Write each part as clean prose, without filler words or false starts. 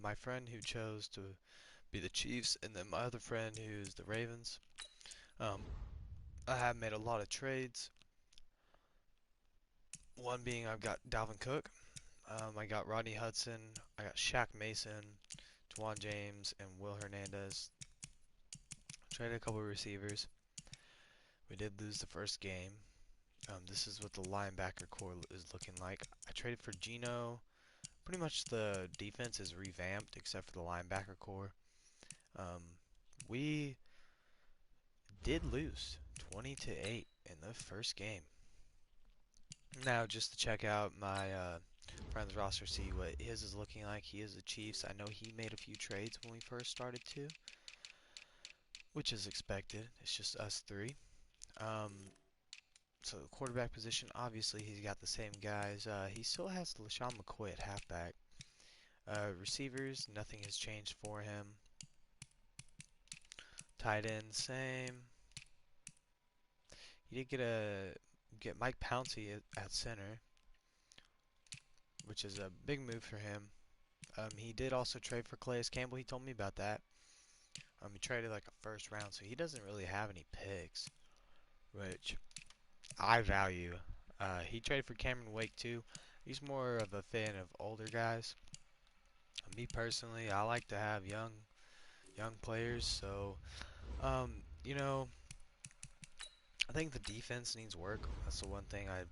my friend who chose to be the Chiefs, and then my other friend who's the Ravens. Um, I have made a lot of trades. One being I've got Dalvin Cook, I got Rodney Hudson, I got Shaq Mason, Juwan James, and Will Hernandez. Traded a couple of receivers. We did lose the first game. This is what the linebacker core is looking like. I traded for Geno. Pretty much the defense is revamped except for the linebacker core. Um, we did lose 20-8 in the first game. Now, just to check out my friend's roster, see what his is looking like. He is the Chiefs. I know he made a few trades when we first started too, which is expected. It's just us three. Um, so the quarterback position, obviously he's got the same guys. He still has LaShawn McCoy at halfback. Receivers, nothing has changed for him. Tight end, same. He did get Mike Pouncey at center, which is a big move for him. He did also trade for Calais Campbell. He told me about that. He traded like a first round, so he doesn't really have any picks, which I value. He traded for Cameron Wake too. He's more of a fan of older guys. Me personally, I like to have young players. So, um, you know, I think the defense needs work. That's the one thing I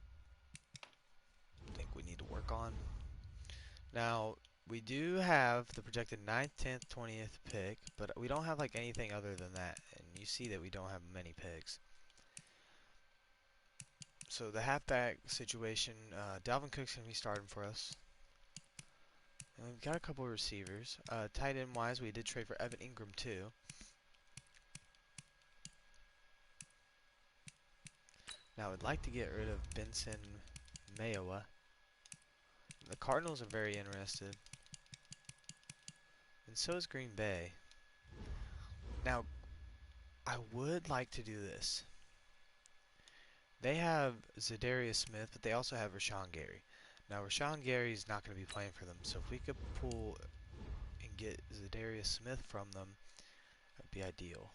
think we need to work on. Now, we do have the projected 9th, 10th, 20th pick, but we don't have like anything other than that. And you see that we don't have many picks. So the halfback situation, Dalvin Cook's going to be starting for us. And we've got a couple of receivers. Tight end wise, we did trade for Evan Ingram too. Now I'd like to get rid of Benson Mayowa. The Cardinals are very interested. And so is Green Bay. Now, I would like to do this. They have Zadarius Smith, but they also have Rashawn Gary. Now, Rashawn Gary is not going to be playing for them, so if we could pull and get Zadarius Smith from them, that'd be ideal.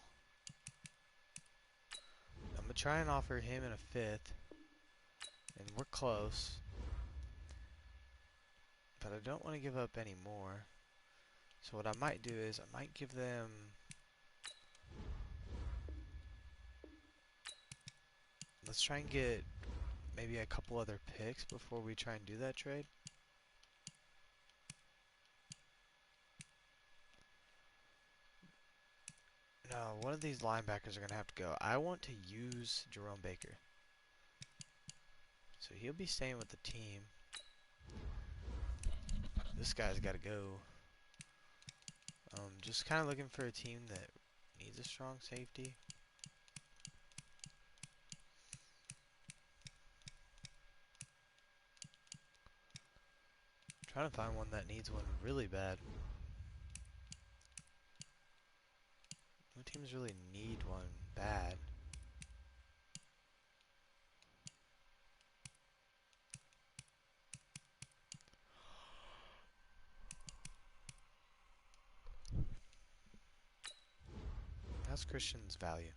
I'm going to try and offer him in a 5th, and we're close. But I don't want to give up any more. So what I might do is I might give them... Let's try and get maybe a couple other picks before we try and do that trade. No, one of these linebackers are going to have to go. I want to use Jerome Baker. So he'll be staying with the team. This guy's got to go. Just kind of looking for a team that needs a strong safety. Trying to find one that needs one really bad. No teams really need one bad. How's Christian's value?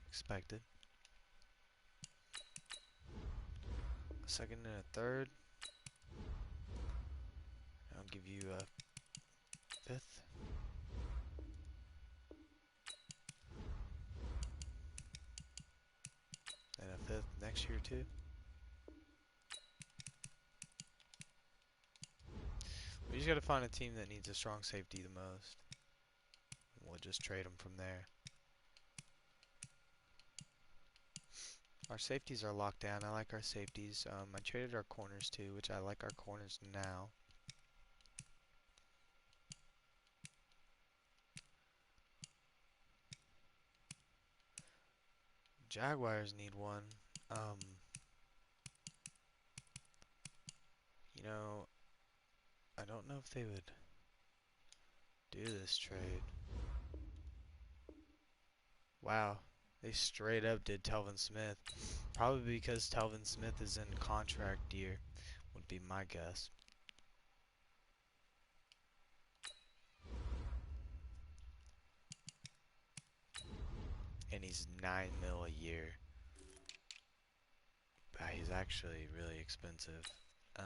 Expected. A second and a third. I'll give you a 5th. And a 5th next year too. We just gotta find a team that needs a strong safety the most. And we'll just trade them from there. Our safeties are locked down. I like our safeties. I traded our corners too, which I like our corners now. Jaguars need one. You know, I don't know if they would do this trade. Wow, they straight up did Telvin Smith. Probably because Telvin Smith is in contract year, would be my guess. and he's 9 mil a year. He's actually really expensive. Um,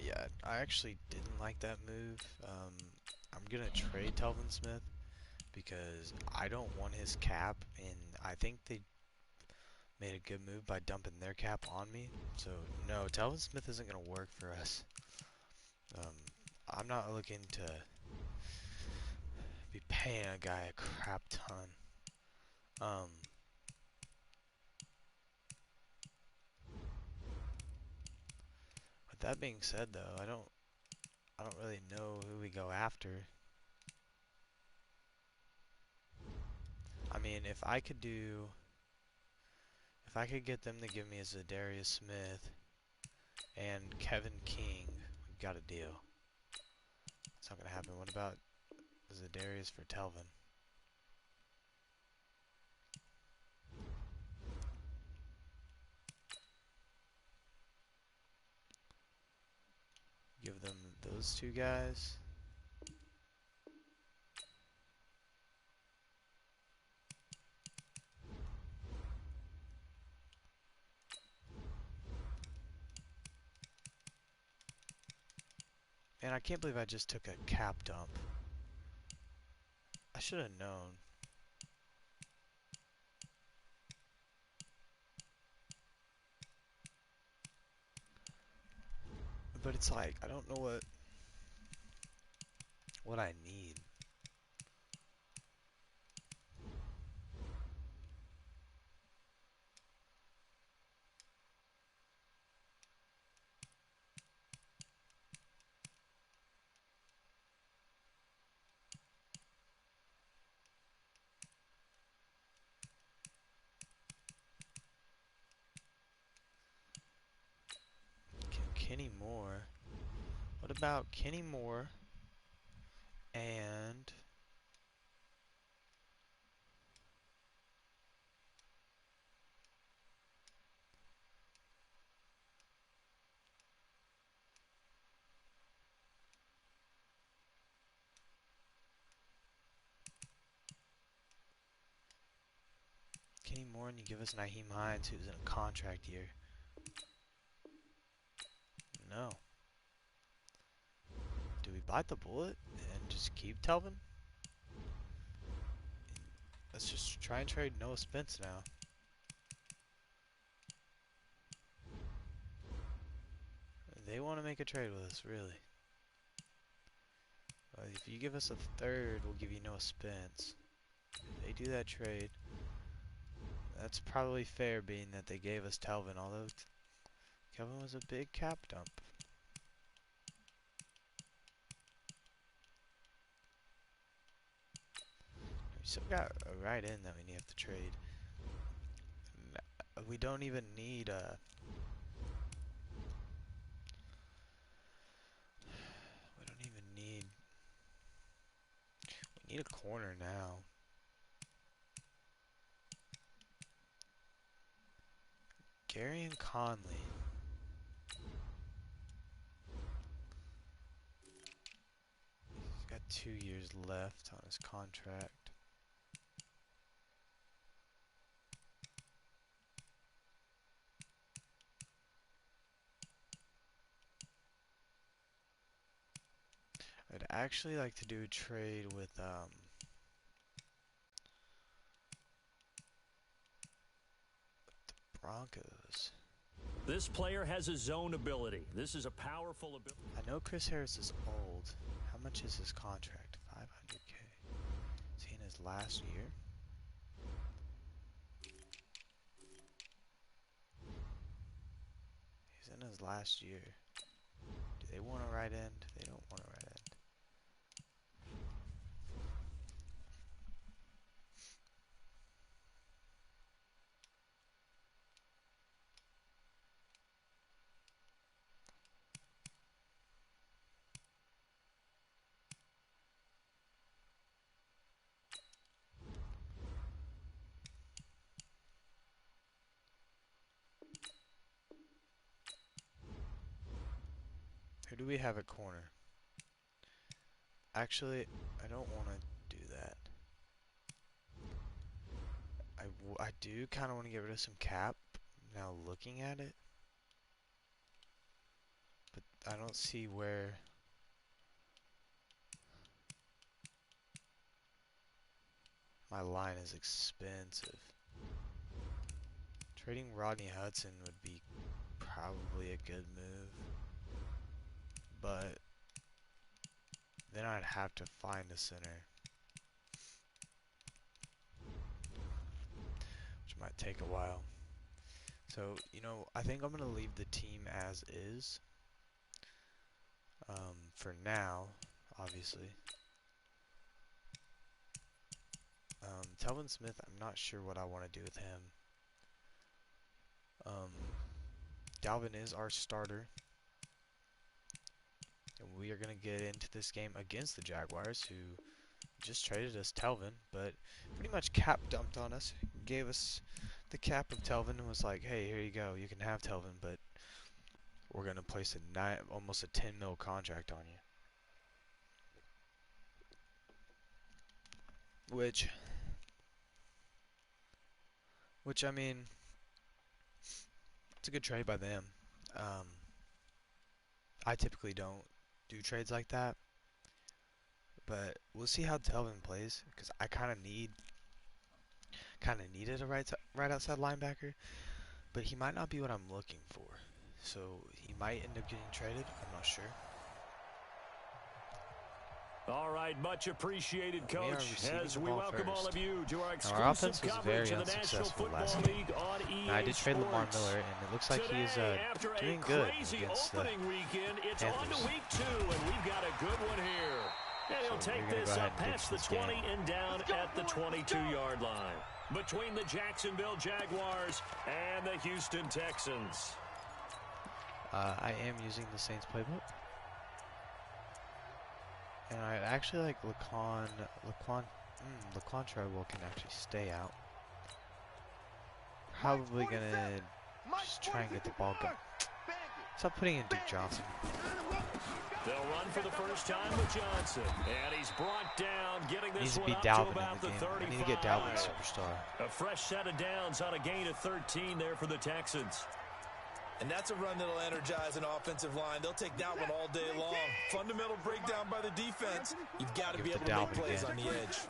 yeah, I actually didn't like that move. I'm gonna trade Telvin Smith because I don't want his cap, and I think they made a good move by dumping their cap on me. So no, Telvin Smith isn't gonna work for us. Um, I'm not looking to be paying a guy a crap ton. With that being said, though, I don't really know who we go after. I mean, if I could get them to give me a Zadarius Smith and Kevin King, we've got a deal. It's not gonna happen. What about Zadarius for Telvin? Give them those two guys. Man, I can't believe I just took a cap dump. I should have known. But it's like, I don't know what I need. Kenny Moore. What about Kenny Moore and Kenny Moore and you give us Naheem Hines, who's in a contract year? No. Do we bite the bullet and just keep Telvin? Let's just try and trade Noah Spence now. They want to make a trade with us, really. If you give us a third, we'll give you Noah Spence. If they do that trade, that's probably fair, being that they gave us Telvin, although Kelvin was a big cap dump. We still got a right in that we have to trade. We don't even need a... We don't even need... We need a corner now. Gary and Conley. He's got 2 years left on his contract. I'd actually like to do a trade with the Broncos. This player has a zone ability. This is a powerful ability. I know Chris Harris is old. How much is his contract? 500K. Is he in his last year? He's in his last year. Do they want a right end? They don't want a right end. Who do we have at corner? Actually, I don't want to do that. I do kind of want to get rid of some cap, now looking at it. But I don't see where... My line is expensive. Trading Rodney Hudson would be probably a good move. But then I'd have to find a center, which might take a while. So, you know, I think I'm going to leave the team as is. For now, obviously. Telvin Smith, I'm not sure what I want to do with him. Dalvin is our starter. And we are going to get into this game against the Jaguars, who just traded us Telvin, but pretty much cap dumped on us. Gave us the cap of Telvin and was like, hey, here you go, you can have Telvin, but we're going to place almost a 10 mil contract on you. Which I mean, it's a good trade by them. I typically don't do trades like that, but we'll see how Telvin plays, because I kind of needed a right outside linebacker, but he might not be what I'm looking for. So he might end up getting traded. I'm not sure. All right, much appreciated, Coach, as we welcome all of you to our exclusive coverage of the National Football League on EA Sports. I did trade Lamar Miller, and it looks like he's doing good against the It's Panthers. on to week 2, and we've got a good one here. And he'll take this up past the 20 and down at the 22-yard line between the Jacksonville Jaguars and the Houston Texans. I am using the Saints playbook. And I actually like Laquan Treadwell can actually stay out. Probably gonna just try and get the ball going. Stop putting in Duke Johnson. They'll run for the first time with Johnson. And he's brought down, getting this one up to about the 35. I need to get Dalvin superstar. A fresh set of downs on a gain of 13 there for the Texans. And that's a run that'll energize an offensive line. They'll take that one all day long. Fundamental breakdown by the defense. You've got to be able to make plays on the edge.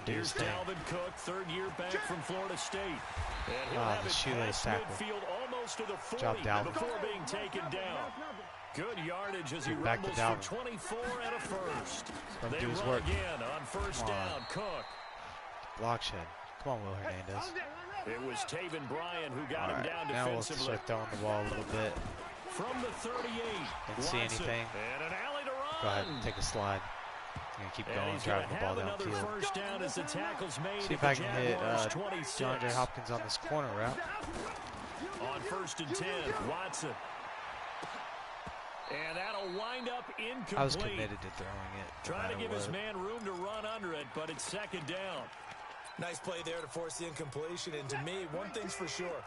Here's Dalvin Cook, third-year back from Florida State. And he'll have it past midfield almost to the 40 before being taken down. Good yardage as he rumbles for 24 and a first. They run again on first down. Cook. Block shed. Come on, Will Hernandez. It was Taven Bryan who got him down defensively. Now we'll start throwing the ball a little bit. From the 38. Didn't see anything. And an alley to run. Go ahead, take a slide. I'm gonna keep going, driving the ball downfield. First down as the tackle's made. See if I can hit DeAndre Hopkins on this corner route. On first and 10, Watson. And that'll wind up incomplete. I was committed to throwing it. Trying to give his man room to run under it, but it's second down. Nice play there to force the incompletion. And to me, one thing's for sure.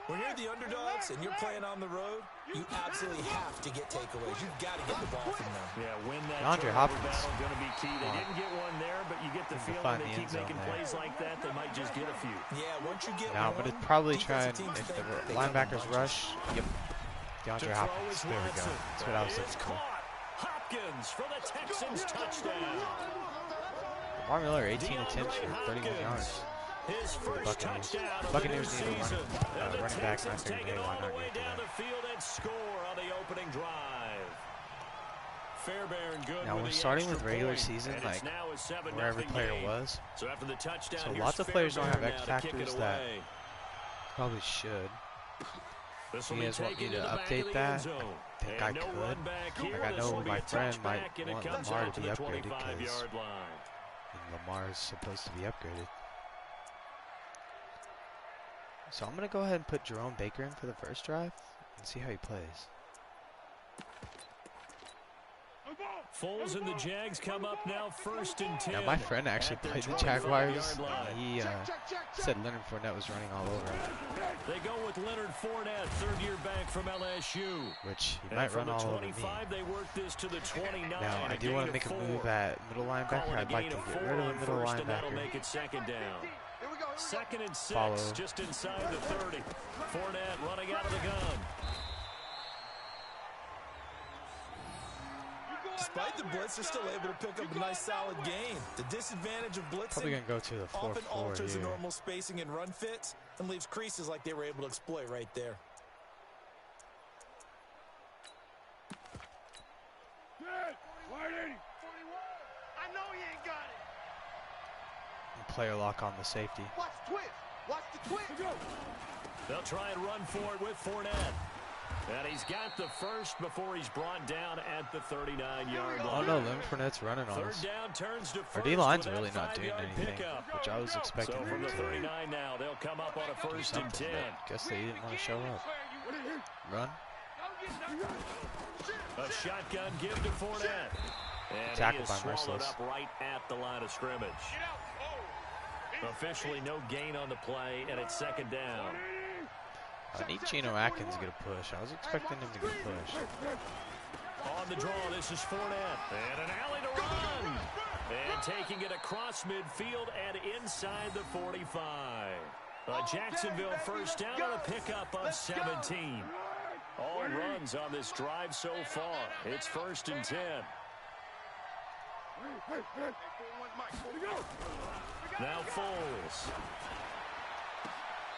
When you're the underdogs and you're playing on the road, you absolutely have to get takeaways. You've got to get the ball from them. Yeah, win that DeAndre Hopkins battle going to be key. They didn't get one there, but you get the feeling they keep making plays like that, they might just get a few. Yeah, once you get now I'm going to probably try and, if the linebackers rush, DeAndre Hopkins. There we go. That's what I was looking for. Hopkins for the Texans touchdown. Lamar Miller, 18 attempts for 31 yards. His first touchdown. Buccaneers need a running back, and I figured, hey, why not get down the field and score on the opening drive. Fairbairn good. Now we're starting with regular season, like where every player was. So after the touchdown, so lots of players don't have X factors that probably should. You guys want me to update that? I think I could. Like I know my friend might want Lamar to be upgraded because Lamar is supposed to be upgraded. So I'm going to go ahead and put Jerome Baker in for the first drive and see how he plays. Foles and the Jags come up now 1st and 10. Now, my friend actually played the Jaguars. He said Leonard Fournette was running all over him. They go with Leonard Fournette, third-year back from LSU. Which he might run all over me. They work this to the 29. Now, I do want to make a move at middle linebacker. I'd like to get rid of the middle linebacker. That'll make it 2nd down. 2nd and 6, Follow. just inside the 30. Fournette running out of the gun. Despite the blitz, they're still able to pick up a nice solid gain. The disadvantage of blitzing probably gonna go to the 4-4 often alters here. the normal spacing and run fits and leaves creases like they were able to exploit right there. I know he ain't got it. And player lock on the safety. Watch the twist. Watch the twist. They'll try and run for it with Fournette. And he's got the first before he's brought down at the 39-yard line. Oh no, Leonard Fournette's running on us. 3rd down turns to Our first D-line's with really that not doing 5-yard anything, pickup. which I was expecting So from them the to 39 now, they'll come up on a do 1st and 10. something, but guess they didn't want to show up. Run. A shotgun give to Fournette. And Tackled he is by swallowed Merciless. up right at the line of scrimmage. Officially no gain on the play, and it's 2nd down. I need Geno Atkins to get a push. I was expecting him to get a push. On the draw, this is Fournette. And an alley to run. And taking it across midfield and inside the 45. Jacksonville 1st down on a pickup of 17. All runs on this drive so far. It's 1st and 10. Now Foles.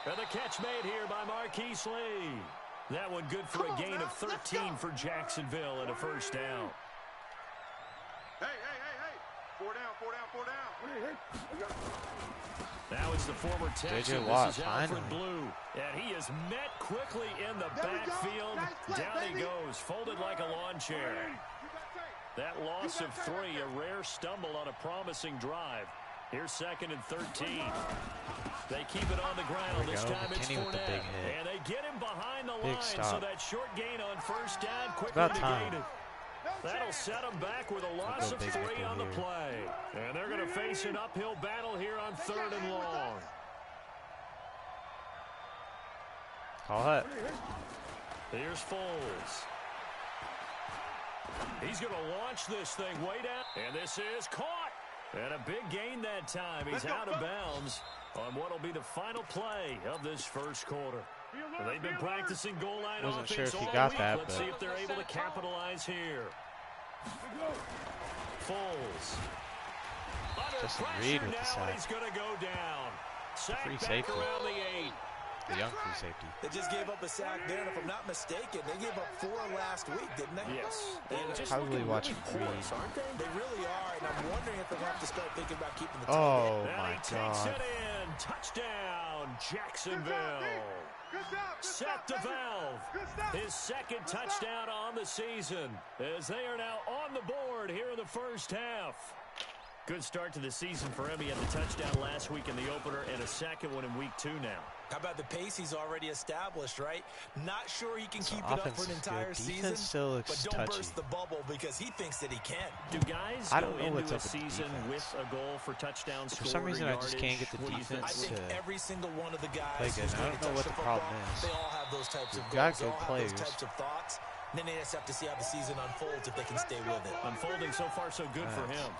And the catch made here by Marquise Lee. That one good for a gain of 13 for Jacksonville and a 1st down. Hey. 4 down. Now it's the former Texan. Watt, This is Alfred finally. Blue. And he is met quickly in the backfield. Down he goes, folded like a lawn chair. That loss of 3, a rare stumble on a promising drive. Here's 2nd and 13. They keep it on the ground. This time it's McKinney with the big Fournette. hit. And they get him behind the Big line. stop. So that short gain on 1st down quickly about time. negated. That'll set them back with a loss of big 3 nickel on the here. play. And they're going to face an uphill battle here on 3rd and long. Call it. Here's Foles. He's going to launch this thing way down. And this is caught. And a big gain that time. He's out of bounds on what will be the final play of this 1st quarter. They've been practicing goal line Wasn't offense sure if he all got week. that, Let's but- see if they're able to capitalize here. Foles. Under Justin pressure Reed with the now, and sack. he's going to go down. Sack Free back safety. around the 8. The young free safety. They just gave up a sack there, and if I'm not mistaken, they gave up 4 last week, didn't they? Yes. And just Probably looking watching really Reed. porous, aren't they? They really are, and I'm wondering if they'll have to start thinking about keeping the tight Oh end. And my he takes God. it in. Touchdown, Jacksonville. Set to Valve. His 2nd touchdown on the season as they are now on the board here in the 1st half. Good start to the season for him. He had the touchdown last week in the opener and a 2nd one in week 2 now. How about the pace he's already established, right? Not sure he can So keep it up for offense an is good. entire Defense season, still looks but don't touchy. burst the bubble because he thinks that he can. Do guys I go don't know what's into a up with the season defense. with a goal for touchdown score? For some reason, I just can't get the What do you think? I defense think to every single one of the guys play good. who's I going don't to know touch what the the football, problem is. they all have those types of We've got goals. They good all have players. those types of thoughts. And then they just have to see how the season unfolds if they can stay with it. Unfolding so far so good for Nice. him.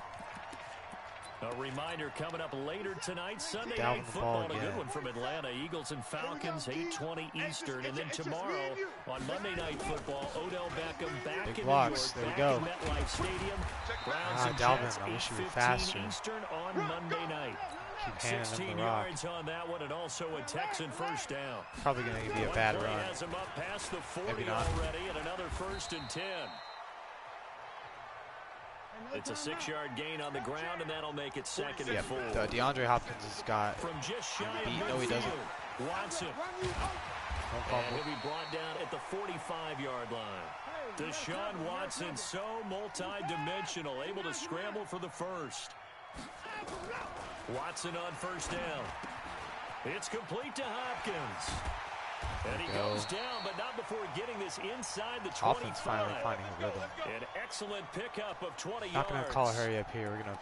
A reminder coming up later tonight, Sunday Dalvin Night the ball Football. A good again. one from Atlanta. Eagles and Falcons, 8:20 Eastern. And then tomorrow on Monday Night Football, Odell Beckham back Big in blocks. New There York, we back go. in MetLife Stadium. Browns and Dalvin, Jets, I wish you were 8:15 faster. Eastern on Monday night. Keep handing 16 him the rock. yards on that one, and also a Texan 1st down. Probably going to be a One bad play run. has him up past the 40 Maybe not. already, and another 1st and 10. It's a 6-yard gain on the ground, and that'll make it 2nd and Yep. 4. DeAndre Hopkins has got From just shy of beat. No, he doesn't. midfield, Watson. one And fumble. he'll be brought down at the 45-yard line. Deshaun Watson, so multi-dimensional, able to scramble for the 1st. Watson on 1st down. It's complete to Hopkins. And he goes down, but not before getting this inside the 25. Offense finally finding a rhythm. An excellent pickup of 20 yards. Not going to call a hurry up here. We're going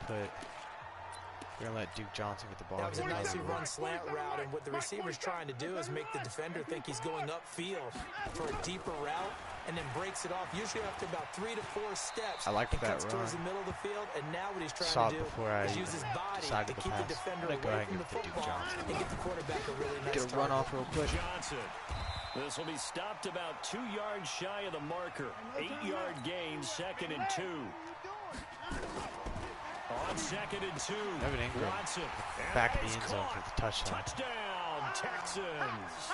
to let Duke Johnson get the ball. That was a nicely run slant route, and what the receiver's trying to do is make the defender think he's going upfield for a deeper route, and then breaks it off, usually after about 3 to 4 steps. I like and that cuts run. towards the middle of the field, and now what he's trying to do is use his body to keep the defender away from the football and get the quarterback a really nice Get a run off real quick. Johnson. This will be stopped about 2 yards shy of the marker. 8-yard gain, 2nd and 2. On 2nd and 2, Evan Ingram Watson. Back in the end zone for the touchdown. Touchdown, Texans.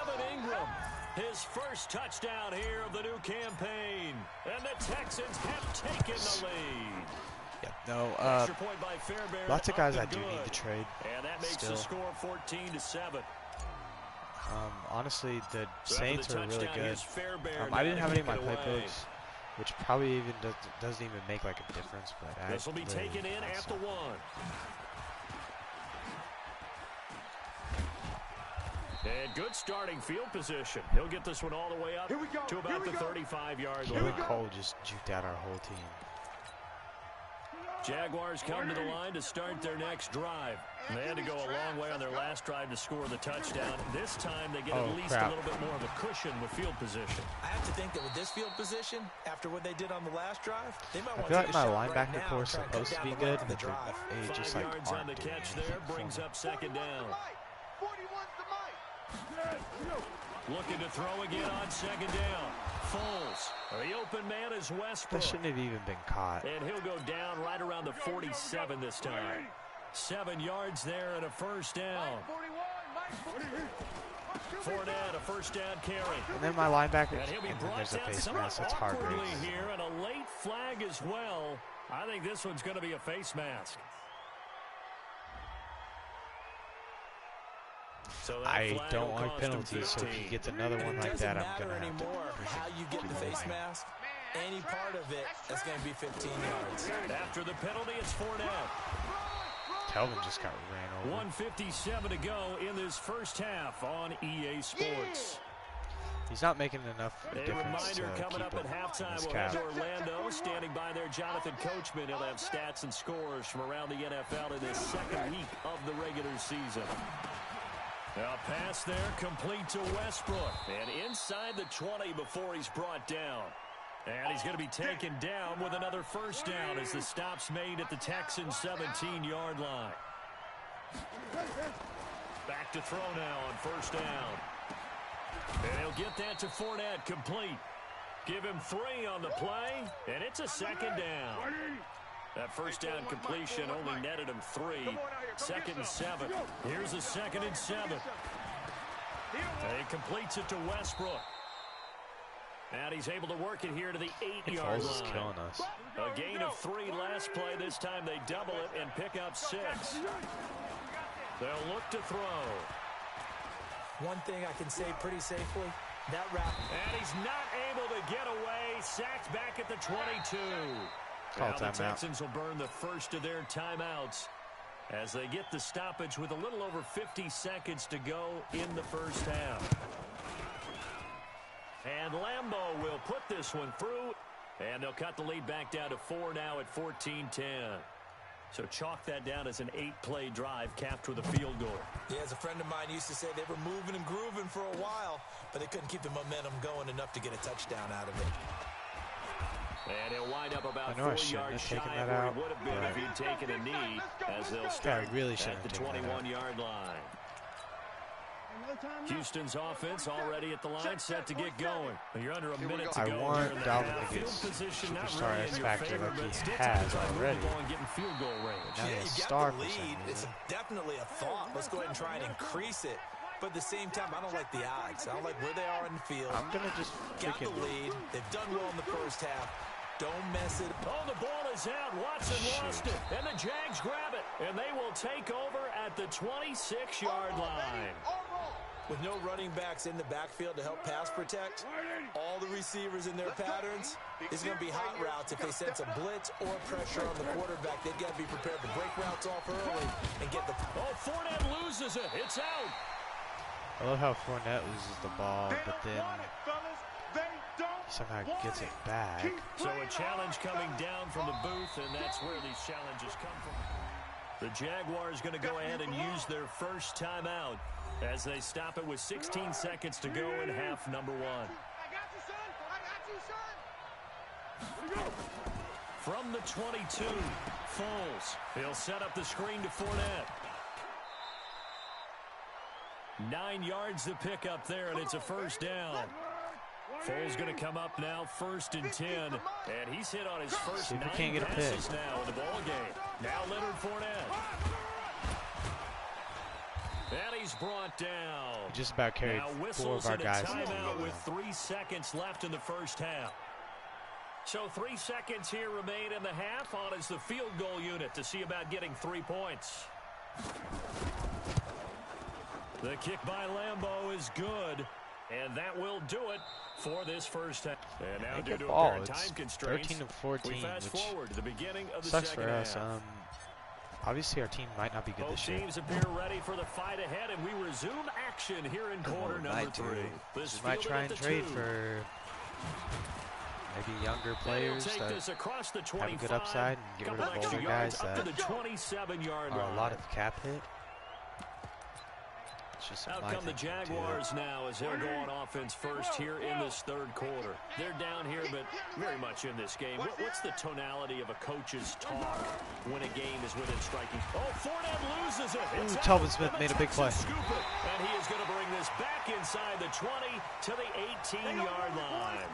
Evan Ingram, his first touchdown here of the new campaign. And the Texans have taken the lead. Yeah, no, Extra point by Fairbairn, lots of guys I do good. need to trade. And that makes still. the score 14-7. Honestly, the Saints are really good. Fairbairn, I didn't have any of my playbooks, which probably even doesn't even make like a difference. But this will be taken in at the 1. And good starting field position. He'll get this one all the way up to about the 35-yard line. Cole just juked out our whole team. Jaguars come to the line to start their next drive. They had to go a long way on their last drive to score the touchdown. This time they get at least a little bit more of a cushion with field position. I have to think that with this field position, after what they did on the last drive, they might want I feel to like my linebacker core is supposed to be good, but they just 5 like yards on aren't the doing catch anything there, for brings me. up 2nd down. 41's the mic. Looking to throw again on 2nd down. Foles. The open man is Westbrook. That shouldn't have even been caught. And he'll go down right around the 47 this time. 7 yards there and a first down. Fournette, a first down carry. And then my linebacker, And he'll be and then brought there's a down face somewhat mask. That's hard awkwardly race. here, and a late flag as well. I think this one's going to be a face mask. So I don't like penalties, so if he gets another one like that, I'm going to have to how you get the face mask. Any part of it, that's going to be 15 yards. After the penalty, it's Fournette. Kelvin just got ran over. 1:57 to go in this first half on EA Sports. He's not making enough A difference to reminder coming keep up at him in halftime, his we'll cap. head to Orlando. Standing by there, Jonathan Coachman. He'll have stats and scores from around the NFL in his 2nd week of the regular season. A pass there, complete to Westbrook. And inside the 20 before he's brought down. And he's going to be taken down with another first down as the stop's made at the Texans' 17-yard line. Back to throw now on first down. And he'll get that to Fournette, complete. Give him 3 on the play, and it's a 2nd down. That first down completion only netted him 3. 2nd and 7. Here's a 2nd and 7. And he completes it to Westbrook. And he's able to work it here to the 8-yard line. Foles is killing us. A gain of 3 last play. This time they double it and pick up 6. They'll look to throw. One thing I can say pretty safely, that route. And he's not able to get away. Sacked back at the 22. Call Now the timeout. Texans will burn the first of their timeouts as they get the stoppage with a little over 50 seconds to go in the first half. And Lambeau will put this one through, and they'll cut the lead back down to 4 now at 14-10. So chalk that down as an 8-play drive capped with a field goal. Yeah, as a friend of mine used to say, they were moving and grooving for a while, but they couldn't keep the momentum going enough to get a touchdown out of it. And he'll wind up about I know I 4 shouldn't yards have shy taken of that where out, he would have been but if he'd taken a knee, as they'll start really at shouldn't the have taken that out. 21-yard line. Houston's offense already at the line, set to get going. You're under a minute to I go. want here in the Dalvin half. to get Field position not superstar really in X your factor favor, like but he still has taking time to move already. the ball and getting field goal range. Now Yeah, he's you star got the for some lead. It's reason. definitely a thought. Let's go ahead and try and increase it. But at the same time, I don't like the odds. I don't like where they are in the field. I'm going to just Got the freaking... lead. They've done well in the first half. Don't mess it. Oh, the ball is out. Watson lost it. And the Jags grab it. And they will take over at the 26-yard line. With no running backs in the backfield to help pass protect, all the receivers in their patterns, it's going to be hot routes. If they sense a blitz or pressure on the quarterback, they've got to be prepared to break routes off early and get the... Oh, Fournette loses it. It's out. I love how Fournette loses the ball, but then he somehow gets it back. So a challenge coming down from the booth, and that's where these challenges come from. The Jaguars going to go ahead and use their first timeout as they stop it with 16 seconds to go in half number 1. I got you, son. I got you, son. From the 22, Foles. He'll set up the screen to Fournette. 9 yards to pick up there, and it's a first down. Foles going to come up now, 1st and 10, and he's hit on his first 9 passes now in the ball game. Now Leonard Fournette. And he's brought down. Just about carried 4 of our guys. Timeout with 3 seconds left in the first half. So 3 seconds here remain in the half. On is the field goal unit to see about getting 3 points. The kick by Lambeau is good, and that will do it for this first half. And now due to apparent time constraints, 13-14, we fast forward to the beginning of the sucks second for us. half. Obviously, our team might not be good Both this year. teams appear ready for the fight ahead, and we resume action here in quarter number 3. We might try and trade for maybe younger players that have a good upside and get rid of older guys that are a lot of cap hit. Out come the Jaguars now as they'll go on offense first here in this third quarter. They're down here, but very much in this game. What's the tonality of a coach's talk when a game is within striking? Oh, Fournette loses it. Ooh, Telvin Smith made a big play. And he is going to bring this back inside the 20 to the 18-yard line.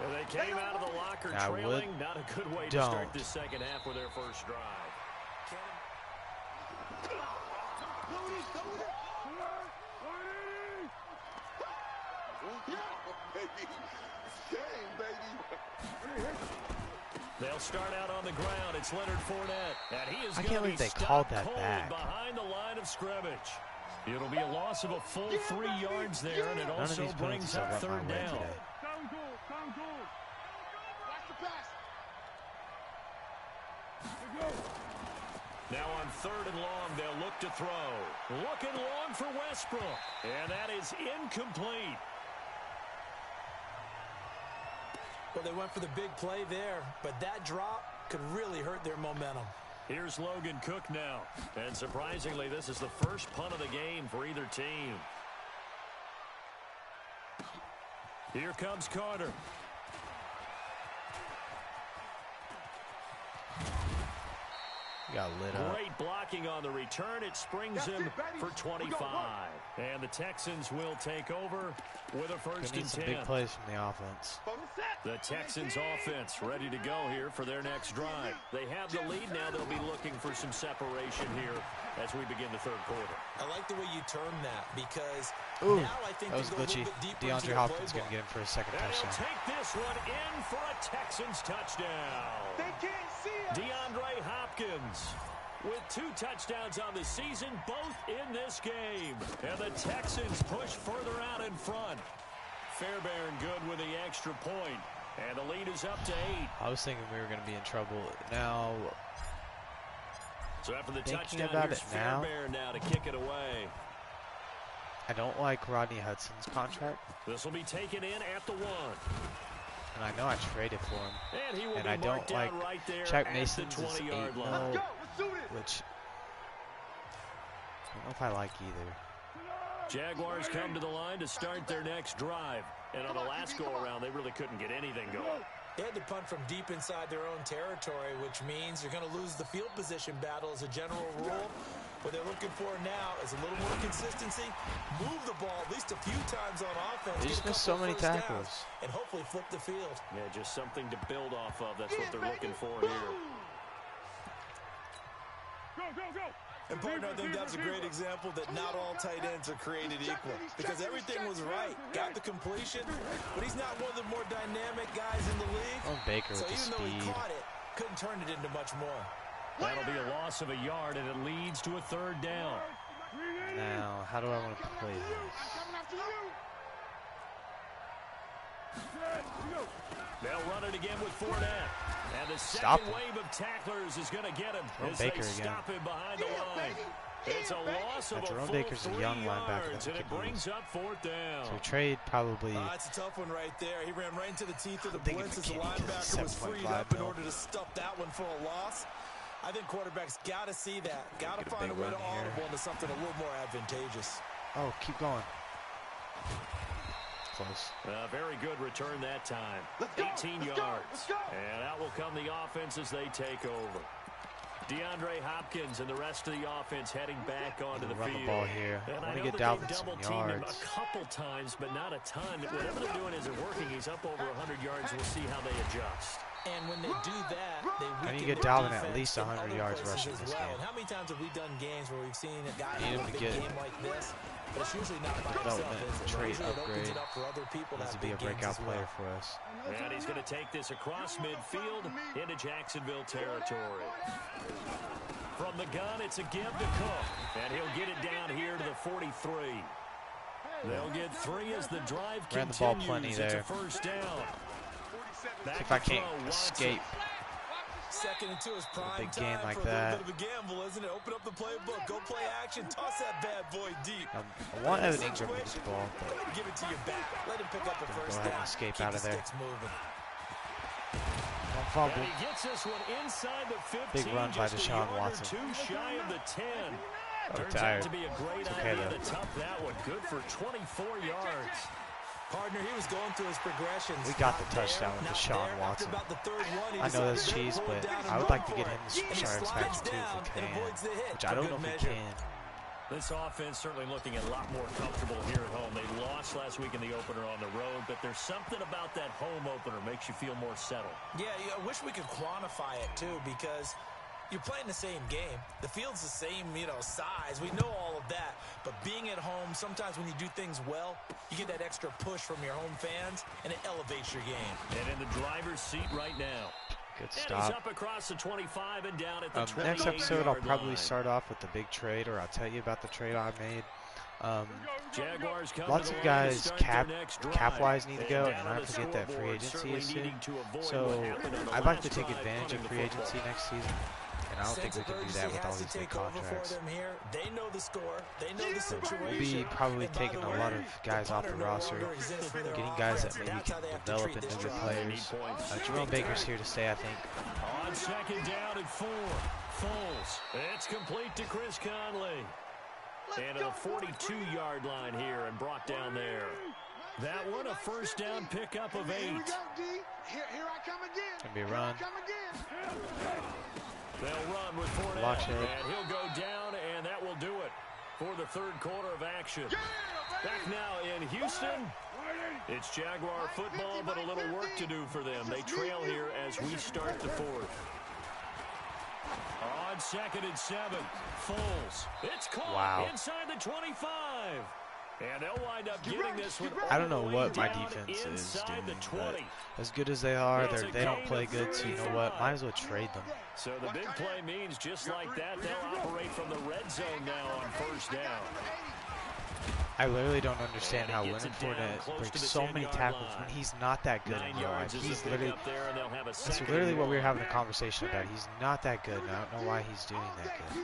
They came out of the locker trailing. Not a good way to start this second half with their first drive. They'll start out on the ground. It's Leonard Fournette, and he is going to be stopped cold behind the line of scrimmage. It'll be a loss of a full 3 yards there, and it also brings up third down. Now on 3rd and long, they'll look to throw. Looking long for Westbrook, and that is incomplete. Well, they went for the big play there, but that drop could really hurt their momentum. Here's Logan Cook now. And surprisingly, this is the first punt of the game for either team. Here comes Carter. Got lit up. Great blocking on the return. It springs him for 25. And the Texans will take over with a 1st and 10. Some big plays from the offense. The Texans offense ready to go here for their next drive. They have the lead now. They'll be looking for some separation here as we begin the third quarter. I like the way you term that because now I think that was glitchy. DeAndre Hopkins going to get him for his second touchdown. Take this one in for a Texans touchdown. They can't see us. DeAndre Hopkins with 2 touchdowns on the season, both in this game. And the Texans push further out in front. Fairbairn good with the extra point. And the lead is up to 8. I was thinking we were going to be in trouble. Now, so after the thinking touchdown, about here's it now, Fairbairn now to kick it away. I don't like Rodney Hudson's contract. This will be taken in at the 1. And I know I traded for him. And he will and be I don't like right there Shaq at Mason's the 20-yard line. Which I don't know if I like either. Jaguars come to the line to start their next drive. And on the last go-around, they really couldn't get anything going. They had to punt from deep inside their own territory, which means you're going to lose the field position battle as a general rule. What they're looking for now is a little more consistency, move the ball at least a few times on offense. They just missed so many tackles. And hopefully flip the field. Yeah, just something to build off of. That's what they're looking for here. Go. And partner, I think that's a great example that not all tight ends are created equal. Because everything was right. Got the completion, but he's not one of the more dynamic guys in the league. Oh, Baker with the speed. So even though he speed. caught it, couldn't turn it into much more. That'll be a loss of a yard, and it leads to a 3rd down. Now, how do I want to play this? They'll run it again with Fournette. And the second wave of tacklers is going to get him as they stop him behind the line. It's a loss of Jerome Baker's a young linebacker that and it brings up 4th down. So trade probably. That's a tough one right there. He ran right into the teeth of the think blitz of as the McKinney 'cause he's linebacker was freed up in $7.5 order to stuff that one for a loss. I think quarterbacks got to see that. Got to find a way to audible into something a little more advantageous. Oh, keep going. Close. Very good return that time. 18 yards. And out will come the offense as they take over. DeAndre Hopkins and the rest of the offense heading back onto the run field. The ball here. And I want to get Dalvin some yards. A couple times, but not a ton. Whatever they're doing isn't working. He's up over 100 yards. We'll see how they adjust. And when they do that, they weaken you get their Dalvin defense at least 100 yards rushing as this well. game. And how many times have we done games where we've seen a guy Need have him a to big get game like this? But it's usually not by himself, is it? Trade Usually it opens upgrade. it up for other people Needs to to be a have big breakout games as player well. for us. And he's going to take this across midfield into Jacksonville territory. From the gun, it's a give to Cook. And he'll get it down here to the 43. They'll get 3 as the drive Ran continues. the ball plenty there. It's a 1st down. See if I can't escape. 2nd and 2 is prime big game time like for that. a little bit of a gamble, isn't it? Open up the playbook, go play action, toss that bad boy deep. I want Evan Ingram to get the ball, but Go ahead and give it to your back. Let him pick up a first go ahead down. and escape Keep out of the there. sticks moving. don't fumble. And he gets this one inside the 15. Big run by just a Deshaun yard or Watson. 2 shy of the 10. I'm Turns tired. out to be a great okay, idea though. to tuck that one. Good for 24 yards. Partner, he was going through his progressions. We got Not the touchdown there, with not Deshaun there. Watson. After about the 3rd one, he I know that's decided to cheese, pull it but down and I would run like to for get it. him the And he Sharks slides back too down if we and can, avoids the hit. which I don't know if we measure. can. This offense certainly looking a lot more comfortable here at home. They lost last week in the opener on the road, but there's something about that home opener makes you feel more settled. Yeah, I wish we could quantify it, too, because you're playing the same game. The field's the same, size. We know all of that. But being at home, sometimes when you do things well, you get that extra push from your home fans, and it elevates your game. And in the driver's seat right now. Good And he's stop. up across the 25 and down at the 28-yard Next episode, I'll probably line. start off with the big trade, or I'll tell you about the trade I made. Jaguars come Lots to of the line to guys start cap their next drive. cap-wise need to go, down and on I the forget that free scoreboard, agency certainly is soon. needing to avoid So what happened on the I'd like to last take drive advantage of punting free the agency football. next season, and I don't think we can do that with all these big contracts. They know the score. They know the situation. We'll be probably And by taking the a way, lot of guys off the punter no roster, longer exists for their getting guys that offense. maybe That's can how they have to develop treat into this good drive. players. Jerome Baker's here to stay, I think. On 2nd down and 4. Foles. It's complete to Chris Conley. And at the 42-yard line here and brought down there. That one, a 1st down pickup of 8. Here I come again. Gonna be a run. They'll run with Fournette. Watch it. And he'll go down, and that will do it for the 3rd quarter of action. Back now in Houston. It's Jaguar football, but a little work to do for them. They trail here as we start the 4th. On 2nd and 7, Foles. It's caught inside the 25. And they'll wind up getting this one. I don't know what my down defense is inside doing, the but 20. as good as they are, they don't play good, so you know what? Might as well trade them. So the big play means just like that, they'll operate from the red zone now on 1st down. I literally don't understand how Leonard Fournette breaks so many tackles when he's not that good in real life. He's literally, that's literally what we were having a conversation about. He's not that good, and I don't know why he's doing that good.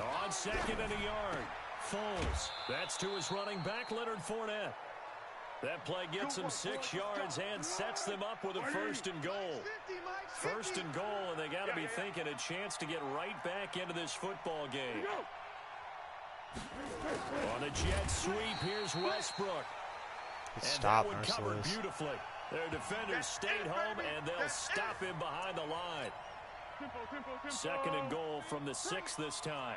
On 2nd and a yard, Foles. That's to his running back, Leonard Fournette. That play gets him 6 yards and sets them up with a 1st and goal. 1st and goal, and they got to be thinking a chance to get right back into this football game. On the jet sweep, here's Westbrook. Stop, and that one covered Merciless. beautifully. Their defenders stayed home, and they'll stop him behind the line. 2nd and goal from the 6 this time.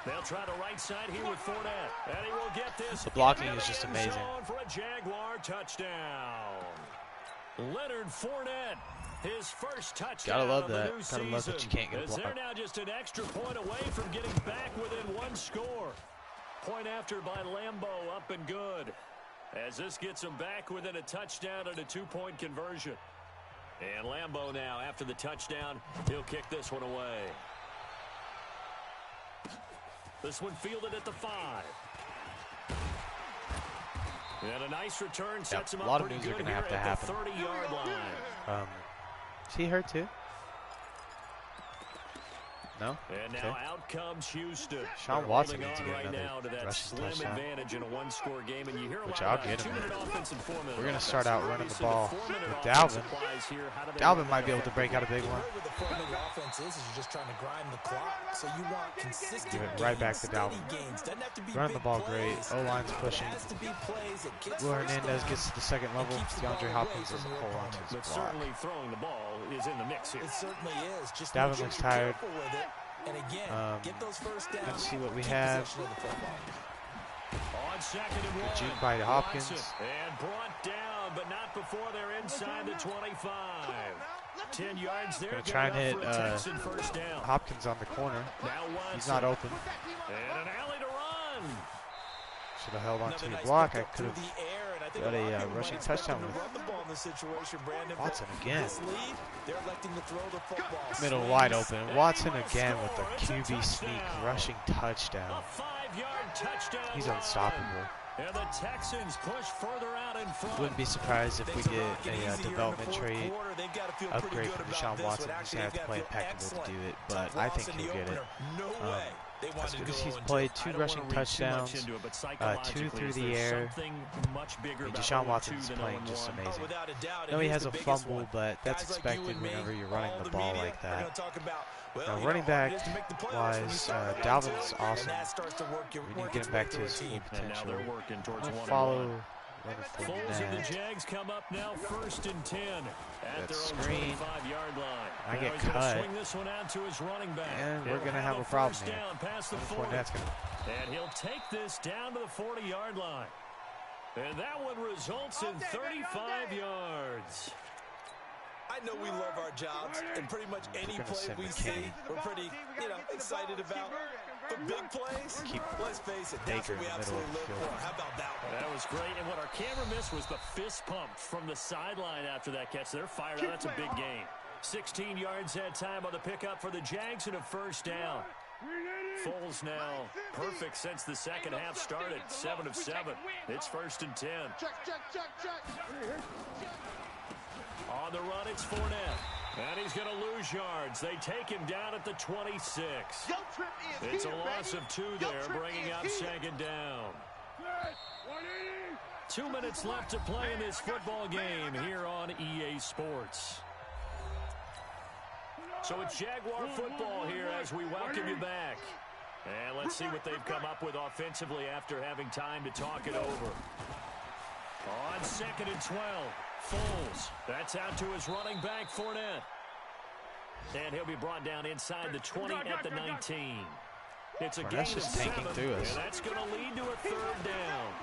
They'll try the right side here with Fournette, and he will get this. The blocking is just amazing. For a Jaguar touchdown. Leonard Fournette, his first touchdown. Gotta love of the that. new Gotta love that season. you can't get a As they're block. now just an extra point away from getting back within 1 score. Point after by Lambeau, up and good. As this gets them back within a touchdown and a 2-point conversion. And Lambeau now, after the touchdown, he'll kick this one away. This one fielded at the 5. And a nice return sets him a up lot of pretty moves are good gonna have here to at the happen. 30-yard line. Is he hurt too? No? And now out comes Houston. Sean Watson needs to get another rushing touchdown. Advantage in a one-score game, and you hear Which I'll get him. We're going to start out running the ball with Dalvin. Dalvin might be able to break out a big one. The formula offense is you're just trying to grind the clock, so you want consistent Give it right back to Dalvin. Running the ball great. O-line's pushing. Will Hernandez gets to the second level. DeAndre Hopkins doesn't hold on to his block. Certainly throwing the ball is in the mix here. It certainly is. Just Dalvin looks tired. And again, get those first downs. Let's see what we have. On second and one. Juke by Hopkins. And brought down, but not before they're inside the 25. 10 yards there. Gonna try and hit Hopkins on the corner. He's not open. And an alley to run. Should have held on to the block. I could have got a rushing touchdown with Watson again. Middle wide open. Watson again with the QB sneak rushing touchdown. He's unstoppable. And the Texans push further out in front. Wouldn't be surprised if we get a development trade upgrade from Deshaun Watson. He's going to have to play impeccable to do it, but I think he'll get it. As good as he's played, 2 rushing touchdowns, 2 through the air. Deshaun Watson's playing just amazing. I know he has a fumble, but that's expected whenever you're running the ball like that. Now, running back wise, Dalvin's awesome. We need to get him back to his full potential. Follow Foles and the Jags come up now, 1st and 10 at their own 25-yard line. I get cut, swing this one out to his running back. And we're going to have a problem here. And he'll take this down to the 40-yard line. And that one results in 35 yards. I know we love our jobs, and pretty much any play we see, we're pretty, excited about. But big plays, let's face it, that's what we absolutely live for. How about that one? That was great, and what our camera missed was the fist pump from the sideline after that catch. They're fired out. That's a big gain. 16 yards that time on the pickup for the Jags and a first down. Foles now perfect since the second half started. 7 of 7. It's 1st and 10. On the run, it's Fournette. And he's going to lose yards. They take him down at the 26. It's a loss of 2 there, bringing up 2nd down. 2 minutes left to play in this football game here on EA Sports. So it's Jaguar football here as we welcome you back. And let's see what they've come up with offensively after having time to talk it over. On 2nd and 12. Foles. That's out to his running back, Fournette. And he'll be brought down inside the 20 at the 19. It's a gain of 7, and that's going to lead to a 3rd down.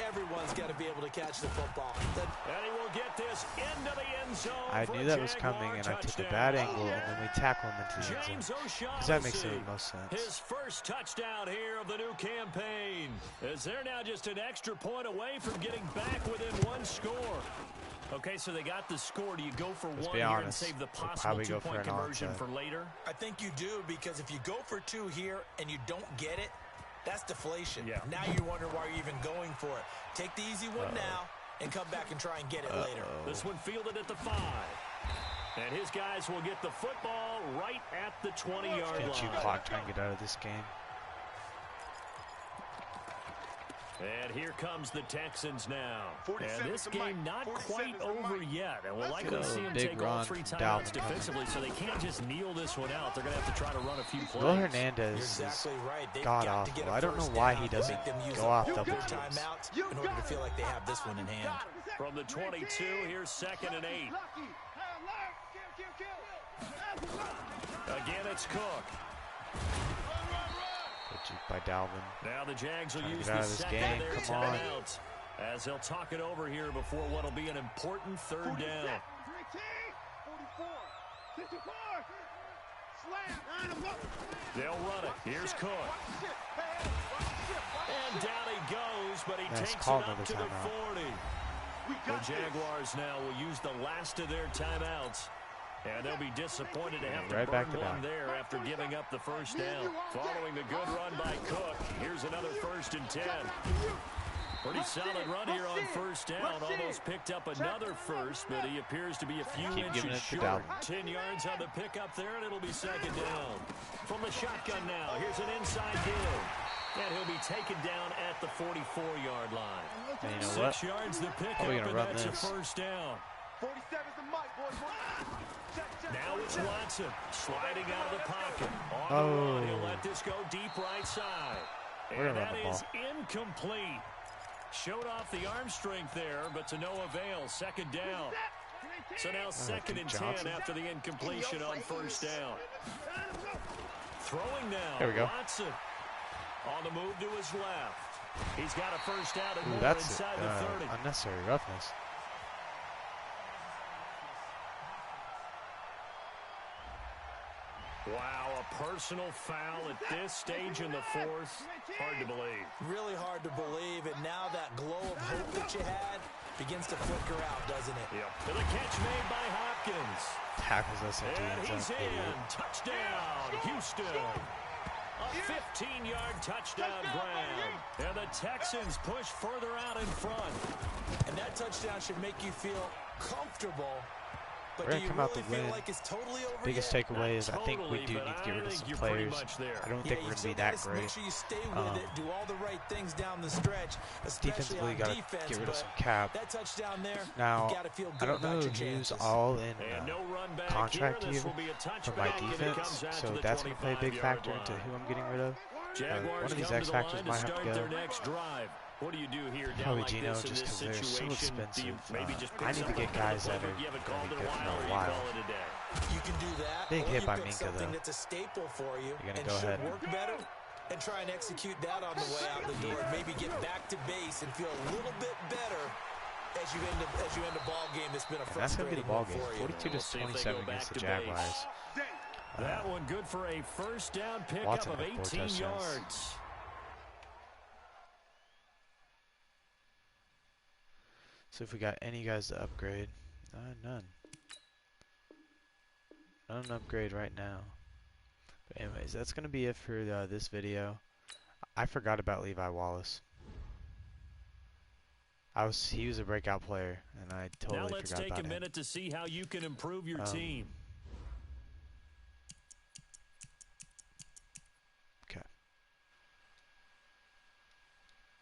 Everyone's got to be able to catch the football. And he will get this into the end zone. I knew that was coming, and I took a bad angle, and then we tackle him into the end zone. Because that makes the most sense. His first touchdown here of the new campaign. As they're now just an extra point away from getting back within 1 score. Okay, so they got the score. Do you go for 1 here and save the possible 2-point conversion for later? I think you do, because if you go for 2 here and you don't get it, that's deflation. Yeah. Now you wonder why you're even going for it. Take the easy one now and come back and try and get it later. This one fielded at the 5. And his guys will get the football right at the 20-yard line. Can't you clock try and get out of this game? And here comes the Texans now. And this game not quite over yet. And we'll likely see them take all 3 timeouts defensively, so they can't just kneel this one out. They're going to have to try to run a few plays. Will Hernandez is god-awful. I don't know why he doesn't go off double teams. In order to feel like they have this one in hand. From the 22, here's 2nd and 8. Again, it's Cook. By Dalvin. Now the Jags will use the second of their timeout as they'll talk it over here before what will be an important 3rd down. They'll run it. Here's Cook. And down he goes, but he takes it up to the 40. The Jaguars now will use the last of their timeouts. And they'll be disappointed to have to burn one there after giving up the first down. Following the good run by Cook, here's another 1st and 10. Pretty solid run here on first down. Almost picked up another first, but he appears to be a few inches short. 10 yards on the pickup there, and it'll be second down. From the shotgun now, here's an inside give. And he'll be taken down at the 44-yard line. And you know 6 yards the pickup, and that's your first down. 47's the mic, boys. Now it's Watson sliding out of the pocket. On the run, he'll let this go deep right side. And that is incomplete. Showed off the arm strength there, but to no avail. Second down. So now second and 10 after the incompletion on first down. Throwing now. There we go. Watson on the move to his left. He's got a first down and more that's inside the 30. Unnecessary roughness. Wow, a personal foul at this stage in the fourth. Hard to believe. Really hard to believe, and now that glow of hope that you had begins to flicker out, doesn't it? Yep. And the catch made by Hopkins. Tackles us into and the end he's zone. in. Touchdown, Houston. A 15-yard touchdown grab. And the Texans push further out in front. And that touchdown should make you feel comfortable. But We're do you gonna come out really the feel win. like it's totally over Biggest yet? takeaway is I think we Totally, do but need to get rid of I some think you're pretty players. much there. I don't think we're going to be that great. Make sure you stay with it, do all the right things down the stretch, especially Defensively, on got to defense. get rid of But some cap. that touchdown there, Now, you got to feel I good don't know about your who's chances. all in And no run back contract here. here This will be a for my touchback, and it defense, comes out so to the that's going to play a big 25-yard factor line. into who I'm getting rid of. Jaguars One of these come X to the factors line might to have to start go. their next drive. What do you do here down Probably like Gino, this in just this because they're so situation? Do you expensive. maybe just I pick need to someone get from the guys that playbook are you haven't going called to in be a good while, for or a you while. call it a day? You can do that, Being or hit you by pick Minka, something though. that's a staple for you You're gonna and go should ahead. work better, and try and execute that on the way out the door. Maybe get back to base and feel a little bit better as you end a ball game that's been a And that's going to be frustrating the ball one game. for you. 42 to We'll see if they 27 go back against the to base. Jaguars. That one good for a first down pickup Watson of had 4 18 touchdowns. yards. So if we got any guys to upgrade, none. None upgrade right now. But anyways, that's gonna be it for this video. I forgot about Levi Wallace. He was a breakout player, and I totally Now let's forgot take about a him. minute to see how you can improve your team.